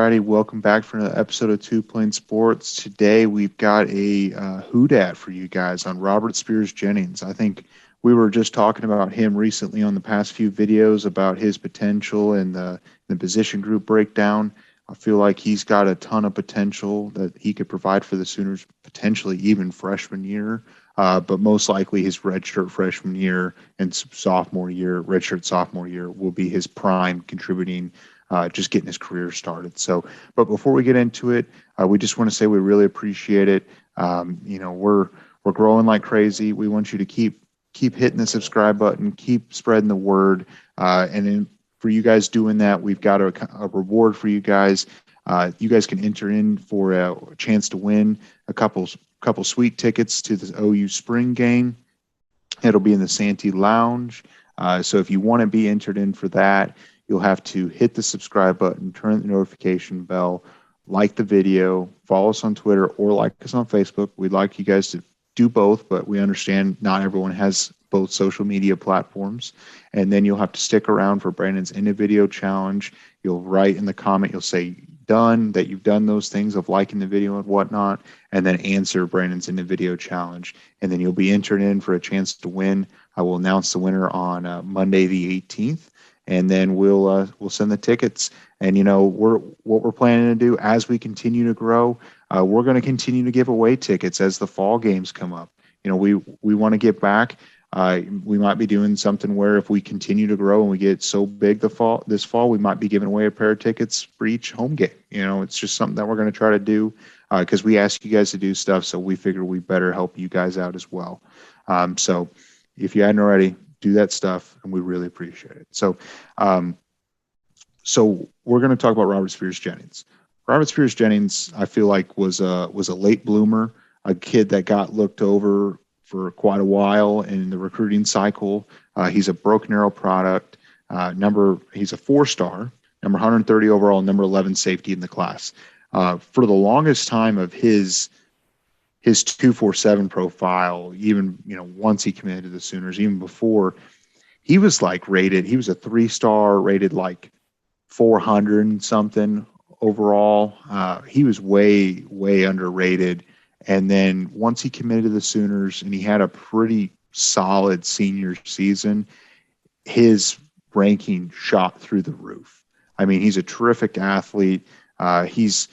righty, welcome back for another episode of Two Plane Sports. Today we've got a whodat for you guys on Robert Spears-Jennings. I think we were just talking about him recently on the past few videos about his potential and the position group breakdown. I feel like he's got a ton of potential that he could provide for the Sooners, potentially even freshman year, but most likely his redshirt freshman year and redshirt sophomore year will be his prime contributing, just getting his career started. So, but before we get into it, we just want to say we really appreciate it. We're growing like crazy. We want you to keep hitting the subscribe button, keep spreading the word, and then for you guys doing that, we've got a reward for you guys. You guys can enter in for a chance to win a couple sweet tickets to the OU spring game. It'll be in the Santee Lounge. So if you want to be entered in for that, you'll have to hit the subscribe button, turn the notification bell, like the video, follow us on Twitter, or like us on Facebook. We'd like you guys to do both, but we understand not everyone has both social media platforms. And then you'll have to stick around for Brandon's end of video challenge. You'll write in the comment, you'll say done, that you've done those things of liking the video and whatnot, and then answer Brandon's end of video challenge. And then you'll be entered in for a chance to win. I will announce the winner on Monday the 18th. And then we'll send the tickets. And what we're planning to do as we continue to grow, we're going to continue to give away tickets as the fall games come up. We want to get back. We might be doing something where if we continue to grow and we get so big this fall, we might be giving away a pair of tickets for each home game. It's just something that we're going to try to do because we ask you guys to do stuff, so we figure we better help you guys out as well. So if you hadn't already, do that stuff, and we really appreciate it. So we're going to talk about Robert Spears-Jennings. Robert Spears-Jennings, I feel like, was a late bloomer, a kid that got looked over for quite a while in the recruiting cycle. He's a Broken Arrow product. He's a 4-star, number 130 overall, number 11 safety in the class. For the longest time of his 247 profile, even once he committed to the Sooners, even before, he was rated. He was a 3-star, rated 400 and something overall. He was way underrated. And then once he committed to the Sooners and he had a pretty solid senior season, his ranking shot through the roof. I mean, he's a terrific athlete. He's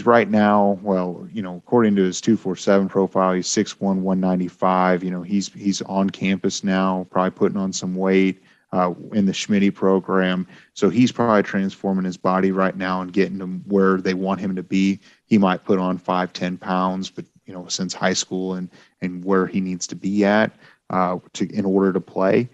right now, according to his 247 profile, he's 6'1", 195. He's on campus now, probably putting on some weight in the Schmitty program. So he's probably transforming his body right now and getting him where they want him to be. He might put on 5-10 pounds, but since high school and where he needs to be at in order to play.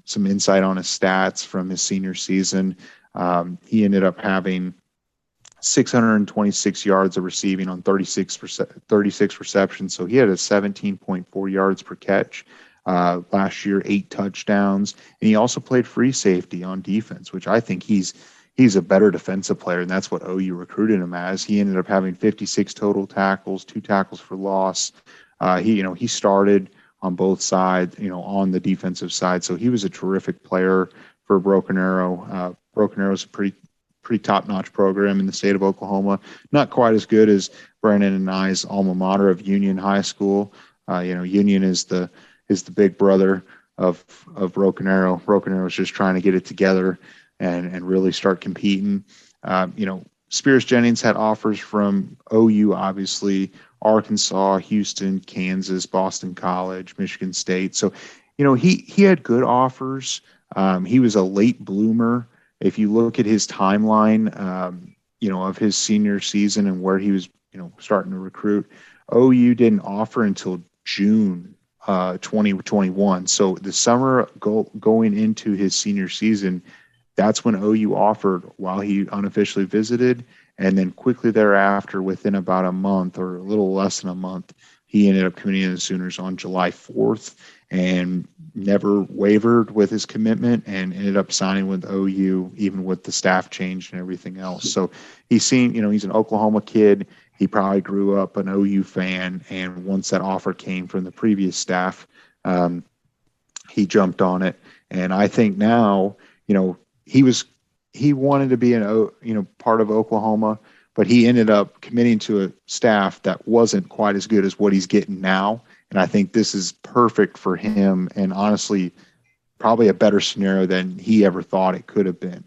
Some insight on his stats from his senior season. He ended up having 626 yards of receiving on 36 receptions. So he had a 17.4 yards per catch. Last year, 8 touchdowns. And he also played free safety on defense, which I think he's a better defensive player, and that's what OU recruited him as. He ended up having 56 total tackles, 2 tackles for loss. He started on both sides, on the defensive side. So he was a terrific player for Broken Arrow. Broken Arrow is a pretty top-notch program in the state of Oklahoma. Not quite as good as Brandon and I's alma mater of Union High School. Union is the big brother of Broken Arrow. Broken Arrow is just trying to get it together and really start competing. Spears-Jennings had offers from OU, obviously, Arkansas, Houston, Kansas, Boston College, Michigan State. So, he had good offers. He was a late bloomer. If you look at his timeline, of his senior season and where he was, starting to recruit, OU didn't offer until June 2021. So the summer going into his senior season, that's when OU offered while he unofficially visited. And then quickly thereafter, within about a month or a little less than a month, he ended up committing to the Sooners on July 4th and never wavered with his commitment and ended up signing with OU, even with the staff change and everything else. So he's an Oklahoma kid. He probably grew up an OU fan. And once that offer came from the previous staff, he jumped on it. And I think now, he was he wanted to be part of Oklahoma, but he ended up committing to a staff that wasn't quite as good as what he's getting now. And I think this is perfect for him, and honestly, probably a better scenario than he ever thought it could have been.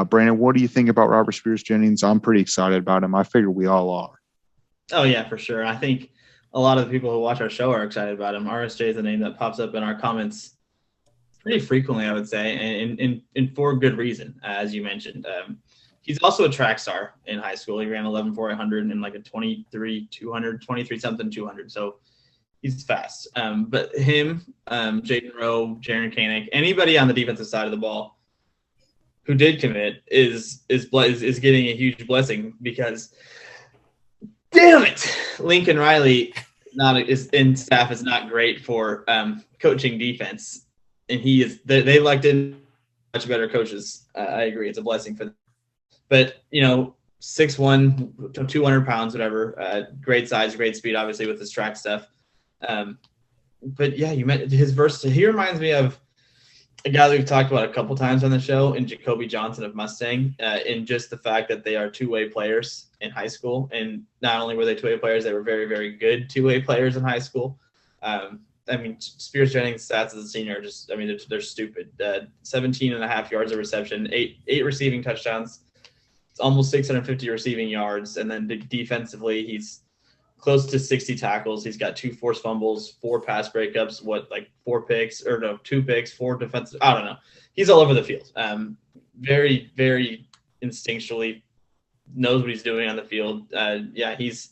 Brandon, what do you think about Robert Spears-Jennings? I'm pretty excited about him. I figure we all are. Oh yeah, for sure. I think a lot of the people who watch our show are excited about him. RSJ is a name that pops up in our comments pretty frequently, I would say, and for good reason, as you mentioned. He's also a track star in high school. He ran 11,400 and like a 23,200, 23 something 200. So he's fast. But him, Jaden Rowe, Jaron Koenig, anybody on the defensive side of the ball who did commit is getting a huge blessing, because damn it, Lincoln Riley in staff is not great for coaching defense, and they liked in much better coaches. I agree, it's a blessing for them. But 6'1", 200 pounds, whatever, great size, great speed, obviously with his track stuff. But yeah, you meant his versatility. He reminds me of a guy that we've talked about a couple times on the show, in Jacoby Johnson of Mustang, in just the fact that they are two-way players in high school. And not only were they two-way players, they were very, very good two-way players in high school. Spears-Jennings' stats as a senior are just, they're stupid. 17 and a half yards of reception, eight receiving touchdowns. It's almost 650 receiving yards. And then defensively, he's close to 60 tackles. He's got 2 forced fumbles, 4 pass breakups, 2 picks, 4 defensive. I don't know. He's all over the field. Very, very instinctually knows what he's doing on the field. He's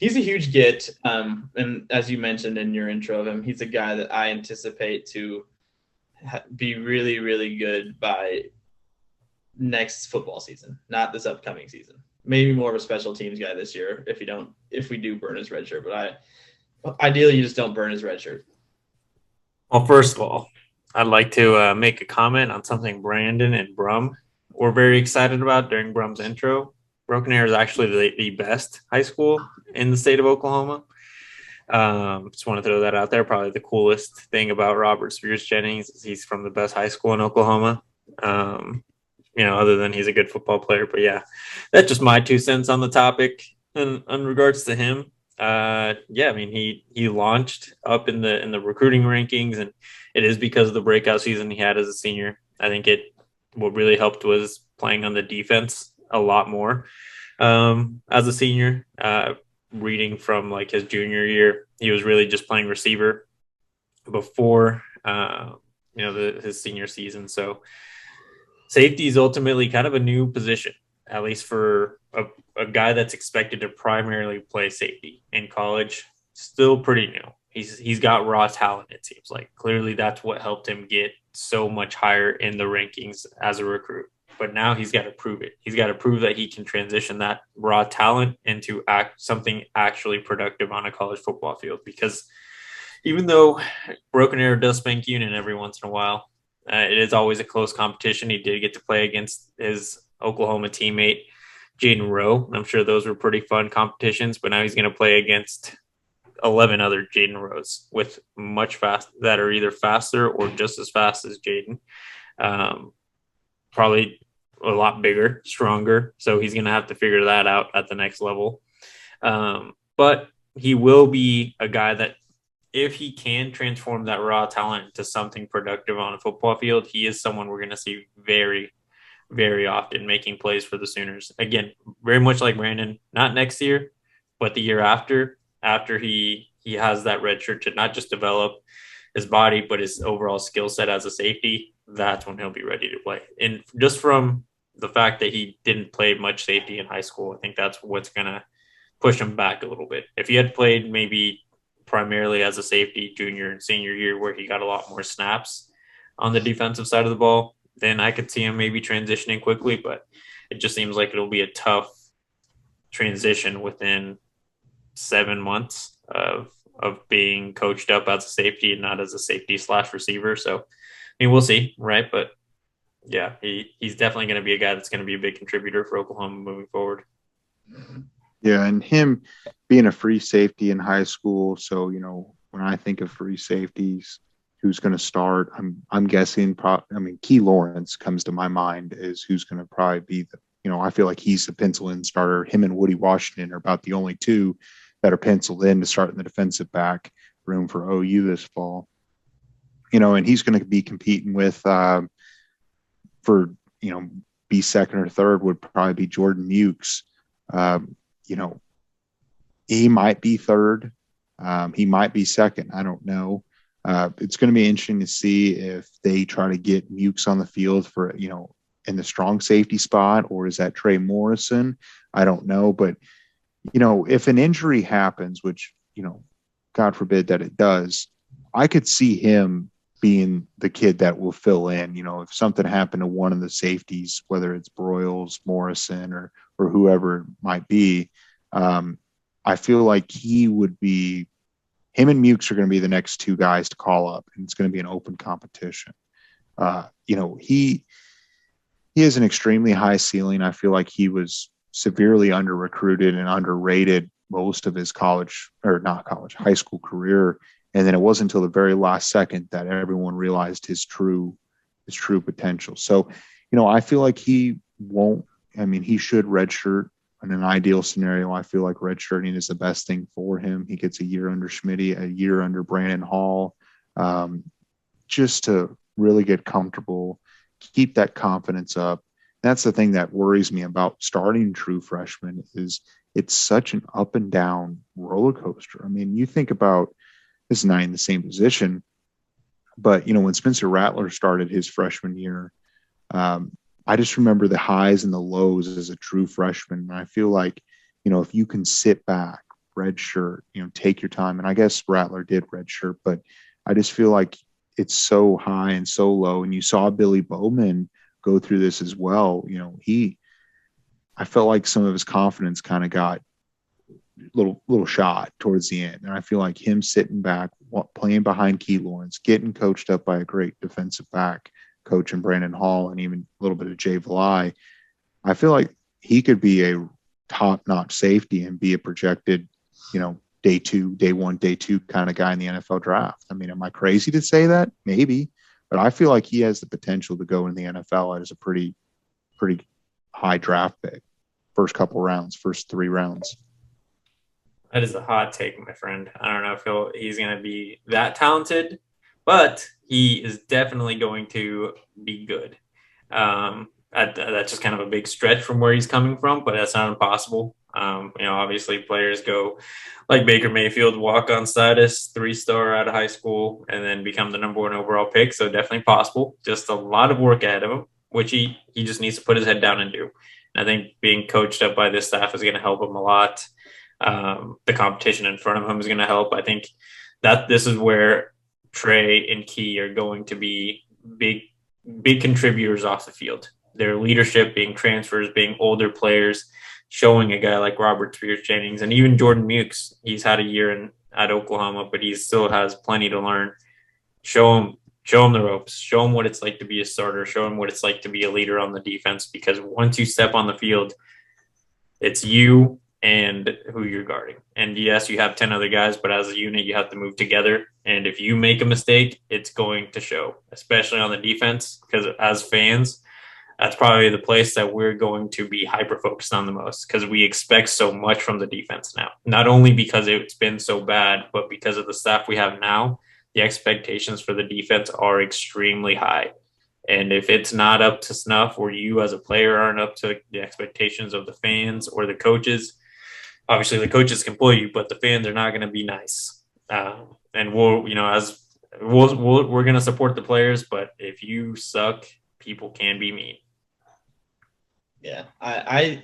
a huge get. And as you mentioned in your intro of him, he's a guy that I anticipate to be really, really good by next football season, not this upcoming season. Maybe more of a special teams guy this year if we do burn his red shirt. But ideally you just don't burn his red shirt. Well, first of all, I'd like to make a comment on something Brandon and Brum were very excited about during Brum's intro. Broken Arrow is actually the best high school in the state of Oklahoma. Just want to throw that out there. Probably the coolest thing about Robert Spears-Jennings is he's from the best high school in Oklahoma. Other than he's a good football player. But yeah, that's just my 2 cents on the topic. And in regards to him, he launched up in the recruiting rankings, and it is because of the breakout season he had as a senior. I think what really helped was playing on the defense a lot more as a senior. Reading from like his junior year, he was really just playing receiver before his senior season. So safety is ultimately kind of a new position, at least for a guy that's expected to primarily play safety in college. Still pretty new. He's got raw talent, it seems like. Clearly that's what helped him get so much higher in the rankings as a recruit. But now he's got to prove it. He's got to prove that he can transition that raw talent into something actually productive on a college football field. Because even though Broken Arrow does spank Union every once in a while, it is always a close competition. He did get to play against his Oklahoma teammate, Jaden Rowe. I'm sure those were pretty fun competitions, but now he's going to play against 11 other Jaden Rowes with that are either faster or just as fast as Jaden. Probably a lot bigger, stronger. So he's going to have to figure that out at the next level. But he will be a guy that, if he can transform that raw talent into something productive on a football field, he is someone we're going to see very, very often making plays for the Sooners. Again, very much like Brandon, not next year, but the year after he has that red shirt to not just develop his body, but his overall skill set as a safety. That's when he'll be ready to play. And just from the fact that he didn't play much safety in high school, I think that's what's going to push him back a little bit. If he had played maybe primarily as a safety junior and senior year, where he got a lot more snaps on the defensive side of the ball, then I could see him maybe transitioning quickly. But it just seems like it'll be a tough transition within 7 months of being coached up as a safety and not as a safety / receiver. So, we'll see, right? But yeah, he's definitely going to be a guy that's going to be a big contributor for Oklahoma moving forward. Yeah, and him being a free safety in high school. So, when I think of free safeties, who's going to start. I'm guessing. Key Lawrence comes to my mind as who's going to probably be the. I feel like he's the pencil-in starter. Him and Woody Washington are about the only two that are penciled in to start in the defensive back room for OU this fall. And he's going to be competing with for be second or third would probably be Jordan Mukes. He might be third. He might be second. I don't know. It's going to be interesting to see if they try to get Mukes on the field for, in the strong safety spot, or is that Trey Morrison? I don't know. But, if an injury happens, which, God forbid that it does, I could see him being the kid that will fill in. If something happened to one of the safeties, whether it's Broyles, Morrison, or whoever it might be, I feel like him and Mukes are going to be the next two guys to call up, and it's going to be an open competition. He has an extremely high ceiling. I feel like he was severely under-recruited and underrated most of his high school career. And then it wasn't until the very last second that everyone realized his true potential. So, I feel like he should redshirt. In an ideal scenario, I feel like redshirting is the best thing for him. He gets a year under Schmitty, a year under Brandon Hall, just to really get comfortable, keep that confidence up. That's the thing that worries me about starting true freshmen is it's such an up and down roller coaster. You think about this is not in the same position, but when Spencer Rattler started his freshman year, I just remember the highs and the lows as a true freshman. And I feel like, if you can sit back, redshirt, take your time. And I guess Rattler did redshirt, but I just feel like it's so high and so low. And you saw Billy Bowman go through this as well. I felt like some of his confidence kind of got little shot towards the end. And I feel like him sitting back, playing behind Key Lawrence, getting coached up by a great defensive back coach in Brandon Hall and even a little bit of Jay Valai, I feel like he could be a top-notch safety and be a projected, day one, day two kind of guy in the NFL draft. Am I crazy to say that? Maybe, but I feel like he has the potential to go in the NFL as a pretty high draft pick. First 3 rounds. That is a hot take, my friend. I don't know if he's going to be that talented, but he is definitely going to be good. That's just kind of a big stretch from where he's coming from, but that's not impossible. Obviously players go like Baker Mayfield, walk on status, 3-star out of high school, and then become the number 1 overall pick. So definitely possible. Just a lot of work ahead of him, which he just needs to put his head down and do. And I think being coached up by this staff is going to help him a lot. The competition in front of him is going to help. I think that this is where Trey and Key are going to be big contributors off the field. Their leadership, being transfers, being older players, showing a guy like Robert Spears-Jennings and even Jordan Mukes. He's had a year at Oklahoma, but he still has plenty to learn. Show him the ropes. Show him what it's like to be a starter. Show him what it's like to be a leader on the defense. Because once you step on the field, it's you and who you're guarding. And yes, you have 10 other guys, but as a unit, you have to move together. And if you make a mistake, it's going to show, especially on the defense, because as fans, that's probably the place that we're going to be hyper-focused on the most, because we expect so much from the defense now. Not only because it's been so bad, but because of the staff we have now, the expectations for the defense are extremely high. And if it's not up to snuff, or you as a player aren't up to the expectations of the fans or the coaches, obviously the coaches can pull you, but the fans are not going to be nice. And we're going to support the players, but if you suck, people can be mean. Yeah, I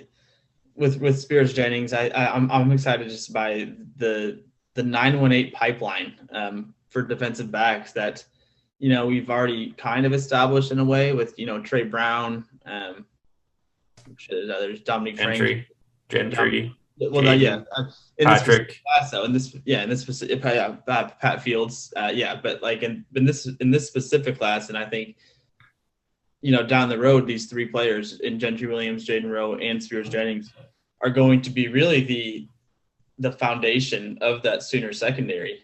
with Spears-Jennings, I'm excited just by the 918 pipeline for defensive backs that we've already kind of established in a way with Trey Brown, there's Dominic Frank, Gentry. Well, Caden, in Patrick. This class, though, in this specific Pat Fields, but like in this specific class, and I think down the road, these 3 players in Gentry Williams, Jaden Rowe, and Spears-Jennings are going to be really the foundation of that Sooner secondary.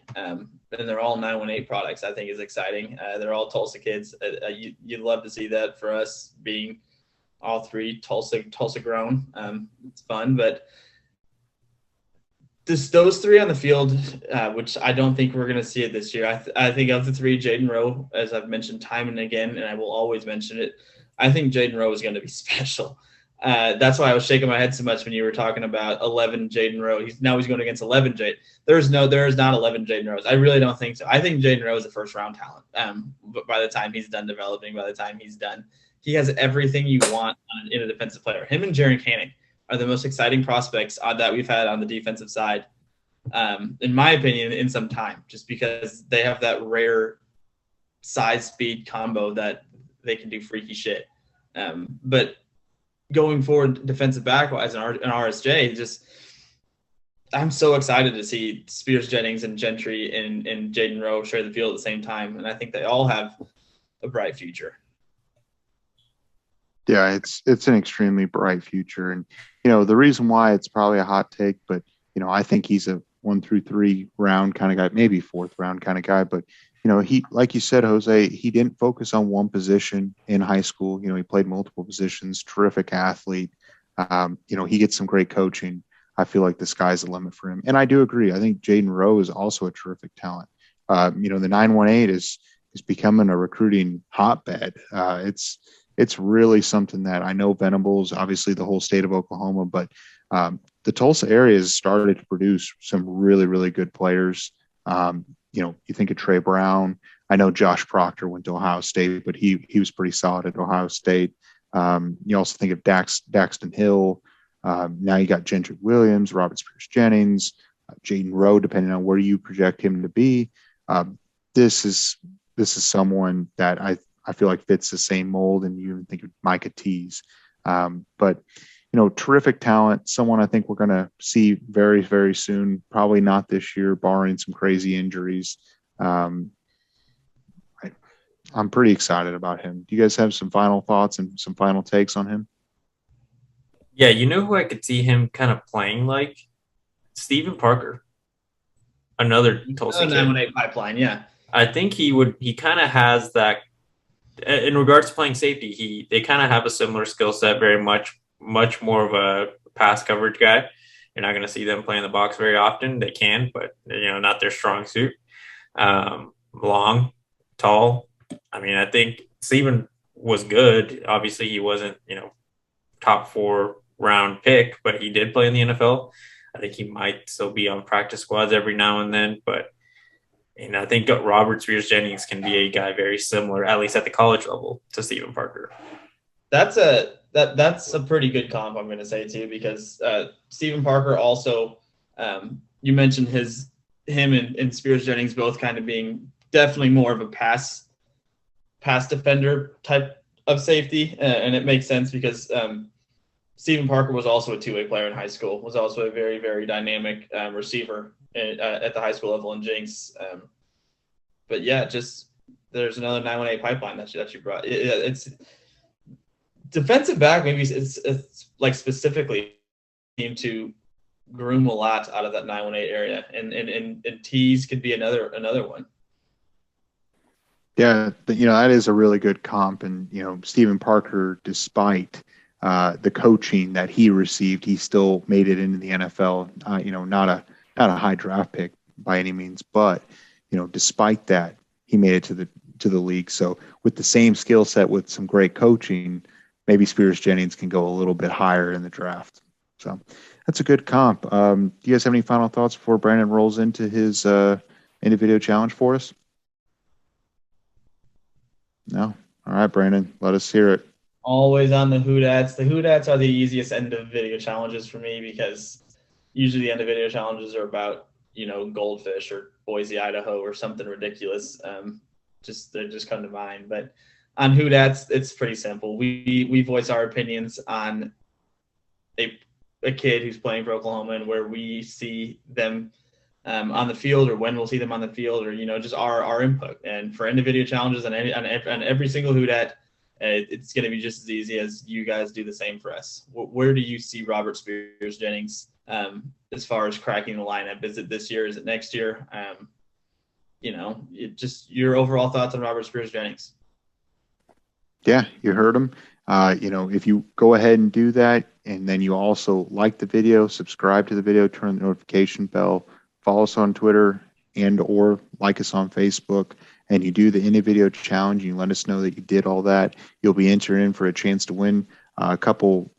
and they're all 918 products, I think is exciting. They're all Tulsa kids. You'd love to see that for us being all three Tulsa grown. It's fun, but those three on the field, which I don't think we're going to see it this year. I think of the three, Jaden Rowe, as I've mentioned time and again, and I will always mention it, I think Jaden Rowe is going to be special. That's why I was shaking my head so much when you were talking about 11 Jaden Rowe. He's going against 11 Jaden. There is not 11 Jaden Rowe. I really don't think so. I think Jaden Rowe is a first round talent. But by the time he's done developing, by the time he's done, he has everything you want in a defensive player. Him and Jaren Canning are the most exciting prospects that we've had on the defensive side, in my opinion, in some time, just because they have that rare size speed combo that they can do freaky shit. But going forward, defensive back wise and RSJ, just I'm so excited to see Spears-Jennings and Gentry and Jaden Rowe share the field at the same time, and I think they all have a bright future. Yeah, it's an extremely bright future, and the reason why it's probably a hot take, but I think he's a 1 through 3 round kind of guy, maybe 4th round kind of guy, but he, like you said, Jose, he didn't focus on one position in high school. He played multiple positions, terrific athlete. He gets some great coaching. I feel like the sky's the limit for him. And I do agree. I think Jaden Rowe is also a terrific talent. The 918 is becoming a recruiting hotbed. It's really something that I know Venables, obviously the whole state of Oklahoma, but the Tulsa area has started to produce some really, really good players. You think of Trey Brown. I know Josh Proctor went to Ohio State, but he was pretty solid at Ohio State. You also think of Daxton Hill. Now you got Gentry Williams, Robert Spears-Jennings, Jaden Rowe, depending on where you project him to be. This is someone that I feel like fits the same mold, and you even think of Micah Tease. But terrific talent, someone I think we're going to see very, very soon, probably not this year, barring some crazy injuries. I'm pretty excited about him. Do you guys have some final thoughts and some final takes on him? Yeah, who I could see him kind of playing like? Stephen Parker, another Tulsa kid. 918 pipeline, yeah. I think he kind of has that. In regards to playing safety, they kind of have a similar skill set, very much more of a pass coverage guy. You're not going to see them play in the box very often. They can, but not their strong suit. Long, tall. I think Stephen was good. Obviously, he wasn't, top 4 round pick, but he did play in the NFL. I think he might still be on practice squads every now and then, but I think Robert Spears-Jennings can be a guy very similar, at least at the college level, to Stephen Parker. That's a pretty good comp, I'm going to say too, because Stephen Parker also, you mentioned him and Spears-Jennings both kind of being definitely more of a pass defender type of safety, and it makes sense because Stephen Parker was also a 2-way player in high school, was also a very, very dynamic receiver at the high school level in Jinx. But yeah, just there's another 918 pipeline that you brought. It's defensive back. Maybe it's like specifically team to groom a lot out of that 918 area, and Tease could be another one. Yeah, that is a really good comp, and Stephen Parker, despite the coaching that he received, he still made it into the NFL. Not a high draft pick by any means, but despite that, he made it to the league. So with the same skill set, with some great coaching, maybe Spears-Jennings can go a little bit higher in the draft. So that's a good comp. Do you guys have any final thoughts before Brandon rolls into his video challenge for us? No. All right, Brandon, let us hear it. Always on the Whodats. The Whodats are the easiest end of video challenges for me because usually the end of video challenges are about goldfish or Boise, Idaho, or something ridiculous. They just come to mind. But on Whodats, it's pretty simple. We voice our opinions on a kid who's playing for Oklahoma and where we see them on the field, or when we'll see them on the field, or just our input. And for end of video challenges on every single Whodat, it's going to be just as easy as you guys do the same for us. Where do you see Robert Spears-Jennings as far as cracking the lineup? Is it this year? Is it next year? just your overall thoughts on Robert Spears-Jennings. Yeah, you heard him. If you go ahead and do that, and then you also like the video, subscribe to the video, turn the notification bell, follow us on Twitter, and or like us on Facebook, and you do the in a video challenge, and you let us know that you did all that, you'll be entered in for a chance to win a couple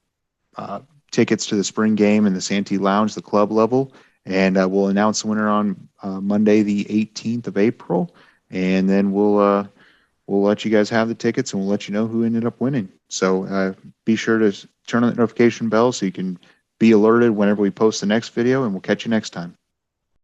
tickets to the spring game in the Santee Lounge, the club level, and we'll announce the winner on Monday, the 18th of April, and then we'll let you guys have the tickets, and we'll let you know who ended up winning. So be sure to turn on the notification bell so you can be alerted whenever we post the next video, and we'll catch you next time.